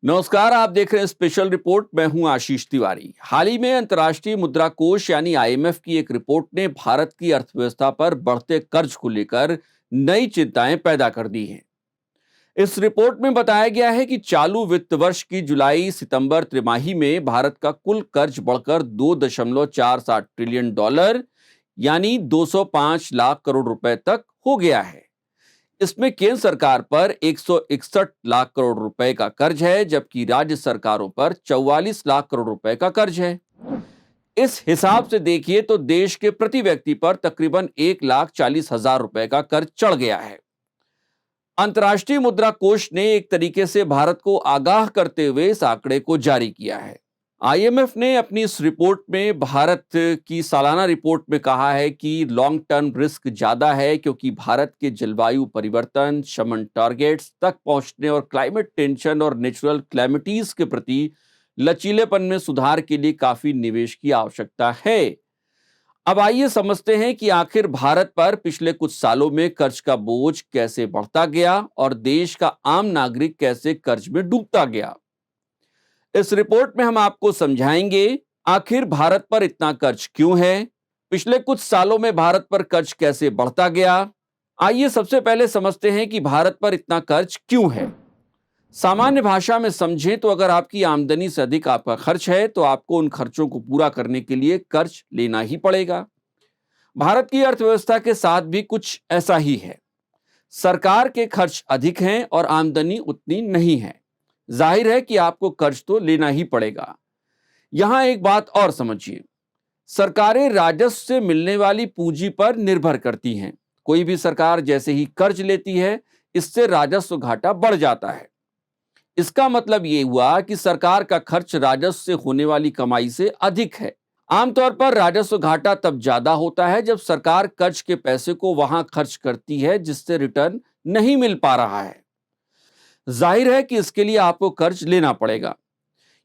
नमस्कार, आप देख रहे हैं स्पेशल रिपोर्ट। मैं हूं आशीष तिवारी। हाल ही में अंतर्राष्ट्रीय मुद्रा कोष यानी आईएमएफ की एक रिपोर्ट ने भारत की अर्थव्यवस्था पर बढ़ते कर्ज को लेकर नई चिंताएं पैदा कर दी हैं। इस रिपोर्ट में बताया गया है कि चालू वित्त वर्ष की जुलाई सितंबर तिमाही में भारत का कुल कर्ज बढ़कर 2.47 ट्रिलियन डॉलर यानी 205 लाख करोड़ रुपए तक हो गया है। इसमें केंद्र सरकार पर 161 लाख करोड़ रुपए का कर्ज है, जबकि राज्य सरकारों पर 44 लाख करोड़ रुपए का कर्ज है। इस हिसाब से देखिए तो देश के प्रति व्यक्ति पर तकरीबन 1,40,000 रुपए का कर्ज चढ़ गया है। अंतर्राष्ट्रीय मुद्रा कोष ने एक तरीके से भारत को आगाह करते हुए इस आंकड़े को जारी किया है। आईएमएफ ने अपनी इस रिपोर्ट में भारत की सालाना रिपोर्ट में कहा है कि लॉन्ग टर्म रिस्क ज्यादा है, क्योंकि भारत के जलवायु परिवर्तन, शमन टारगेट्स तक पहुंचने और क्लाइमेट टेंशन और नेचुरल क्लैमिटीज के प्रति लचीलेपन में सुधार के लिए काफी निवेश की आवश्यकता है। अब आइए समझते हैं कि आखिर भारत पर पिछले कुछ सालों में कर्ज का बोझ कैसे बढ़ता गया और देश का आम नागरिक कैसे कर्ज में डूबता गया। इस रिपोर्ट में हम आपको समझाएंगे आखिर भारत पर इतना कर्ज क्यों है, पिछले कुछ सालों में भारत पर कर्ज कैसे बढ़ता गया। आइए सबसे पहले समझते हैं कि भारत पर इतना कर्ज क्यों है। सामान्य भाषा में समझें तो अगर आपकी आमदनी से अधिक आपका खर्च है तो आपको उन खर्चों को पूरा करने के लिए कर्ज लेना ही पड़ेगा। भारत की अर्थव्यवस्था के साथ भी कुछ ऐसा ही है। सरकार के खर्च अधिक हैं और आमदनी उतनी नहीं है। जाहिर है कि आपको कर्ज तो लेना ही पड़ेगा। यहां एक बात और समझिए, सरकारें राजस्व से मिलने वाली पूंजी पर निर्भर करती हैं। कोई भी सरकार जैसे ही कर्ज लेती है, इससे राजस्व घाटा बढ़ जाता है। इसका मतलब यह हुआ कि सरकार का खर्च राजस्व से होने वाली कमाई से अधिक है। आमतौर पर राजस्व घाटा तब ज्यादा होता है जब सरकार कर्ज के पैसे को वहां खर्च करती है जिससे रिटर्न नहीं मिल पा रहा है। जाहिर है कि इसके लिए आपको कर्ज लेना पड़ेगा।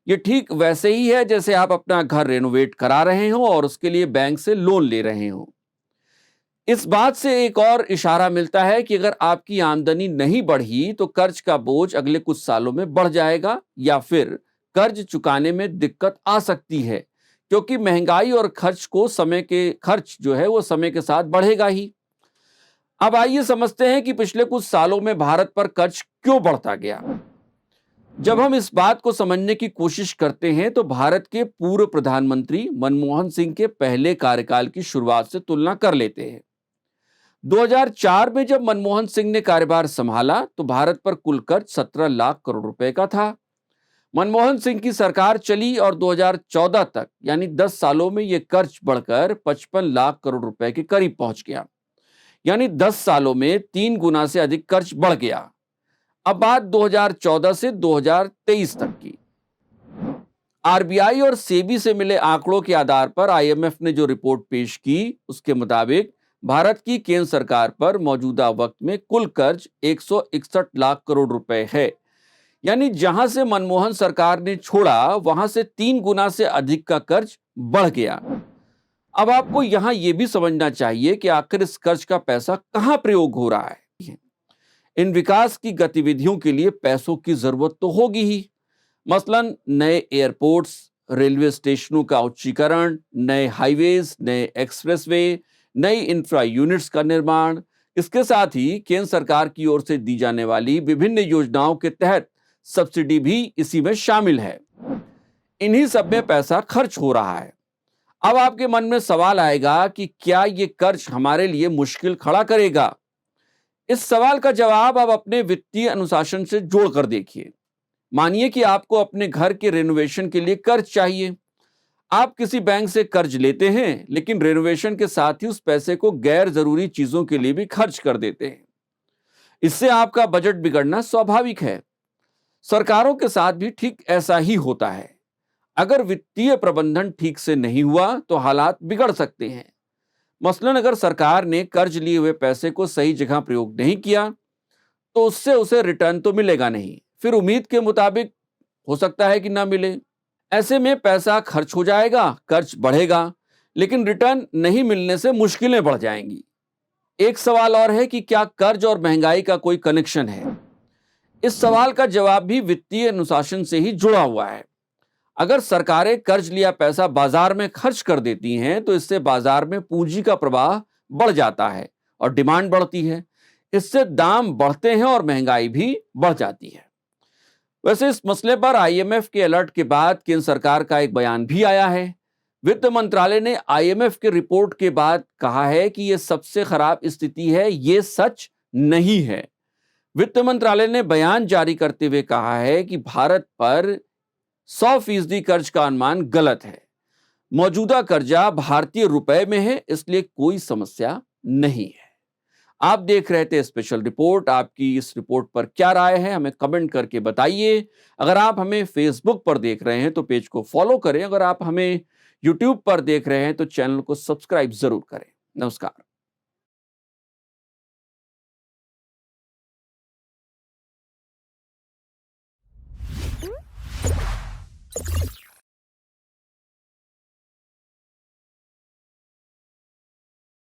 यह ठीक वैसे ही है जैसे आप अपना घर रेनोवेट करा रहे हो और उसके लिए बैंक से लोन ले रहे हो। इस बात से एक और इशारा मिलता है कि अगर आपकी आमदनी नहीं बढ़ी तो कर्ज का बोझ अगले कुछ सालों में बढ़ जाएगा या फिर कर्ज चुकाने में दिक्कत आ सकती है, क्योंकि महंगाई और खर्च जो है वो समय के साथ बढ़ेगा ही। अब आइए समझते हैं कि पिछले कुछ सालों में भारत पर कर्ज क्यों बढ़ता गया। जब हम इस बात को समझने की कोशिश करते हैं तो भारत के पूर्व प्रधानमंत्री मनमोहन सिंह के पहले कार्यकाल की शुरुआत से तुलना कर लेते हैं। 2004 में जब मनमोहन सिंह ने कार्यभार संभाला तो भारत पर कुल कर्ज 17 लाख करोड़ रुपए का था। मनमोहन सिंह की सरकार चली और 2014 तक यानी 10 सालों में यह कर्ज बढ़कर 55 लाख करोड़ रुपए के करीब पहुंच गया। यानी 10 सालों में 3 गुना से अधिक कर्ज बढ़ गया। अब बात 2014 से 2023 तक की। आरबीआई और सेबी से मिले आंकड़ों के आधार पर आईएमएफ ने जो रिपोर्ट पेश की, उसके मुताबिक भारत की केंद्र सरकार पर मौजूदा वक्त में कुल कर्ज 161 लाख करोड़ रुपए है। यानी जहां से मनमोहन सरकार ने छोड़ा वहां से 3 गुना से अधिक का कर्ज बढ़ गया। अब आपको यहां यह भी समझना चाहिए कि आखिर इस कर्ज का पैसा कहां प्रयोग हो रहा है। इन विकास की गतिविधियों के लिए पैसों की जरूरत तो होगी ही। मसलन नए एयरपोर्ट्स, रेलवे स्टेशनों का उच्चीकरण, नए हाईवेज, नए एक्सप्रेसवे, नई इंफ्रा यूनिट्स का निर्माण। इसके साथ ही केंद्र सरकार की ओर से दी जाने वाली विभिन्न योजनाओं के तहत सब्सिडी भी इसी में शामिल है। इन्हीं सब में पैसा खर्च हो रहा है। अब आपके मन में सवाल आएगा कि क्या ये कर्ज हमारे लिए मुश्किल खड़ा करेगा। इस सवाल का जवाब आप अपने वित्तीय अनुशासन से जोड़कर देखिए। मानिए कि आपको अपने घर के रेनोवेशन के लिए कर्ज चाहिए। आप किसी बैंक से कर्ज लेते हैं, लेकिन रेनोवेशन के साथ ही उस पैसे को गैर जरूरी चीजों के लिए भी खर्च कर देते हैं। इससे आपका बजट बिगड़ना स्वाभाविक है। सरकारों के साथ भी ठीक ऐसा ही होता है। अगर वित्तीय प्रबंधन ठीक से नहीं हुआ तो हालात बिगड़ सकते हैं। मसलन अगर सरकार ने कर्ज लिए हुए पैसे को सही जगह प्रयोग नहीं किया तो उससे उसे रिटर्न तो मिलेगा नहीं, फिर उम्मीद के मुताबिक हो सकता है कि ना मिले। ऐसे में पैसा खर्च हो जाएगा, कर्ज बढ़ेगा, लेकिन रिटर्न नहीं मिलने से मुश्किलें बढ़ जाएंगी। एक सवाल और है कि क्या कर्ज और महंगाई का कोई कनेक्शन है। इस सवाल का जवाब भी वित्तीय अनुशासन से ही जुड़ा हुआ है। अगर सरकारें कर्ज लिया पैसा बाजार में खर्च कर देती हैं तो इससे बाजार में पूंजी का प्रवाह बढ़ जाता है और डिमांड बढ़ती है। इससे दाम बढ़ते हैं और महंगाई भी बढ़ जाती है। वैसे इस मसले पर आईएमएफ के अलर्ट के बाद केंद्र सरकार का एक बयान भी आया है। वित्त मंत्रालय ने आईएमएफ की रिपोर्ट के बाद कहा है कि यह सबसे खराब स्थिति है, यह सच नहीं है। वित्त मंत्रालय ने बयान जारी करते हुए कहा है कि भारत पर 100% कर्ज का अनुमान गलत है। मौजूदा कर्जा भारतीय रुपए में है, इसलिए कोई समस्या नहीं है। आप देख रहे थे स्पेशल रिपोर्ट। आपकी इस रिपोर्ट पर क्या राय है, हमें कमेंट करके बताइए। अगर आप हमें फेसबुक पर देख रहे हैं तो पेज को फॉलो करें। अगर आप हमें यूट्यूब पर देख रहे हैं तो चैनल को सब्सक्राइब जरूर करें। नमस्कार।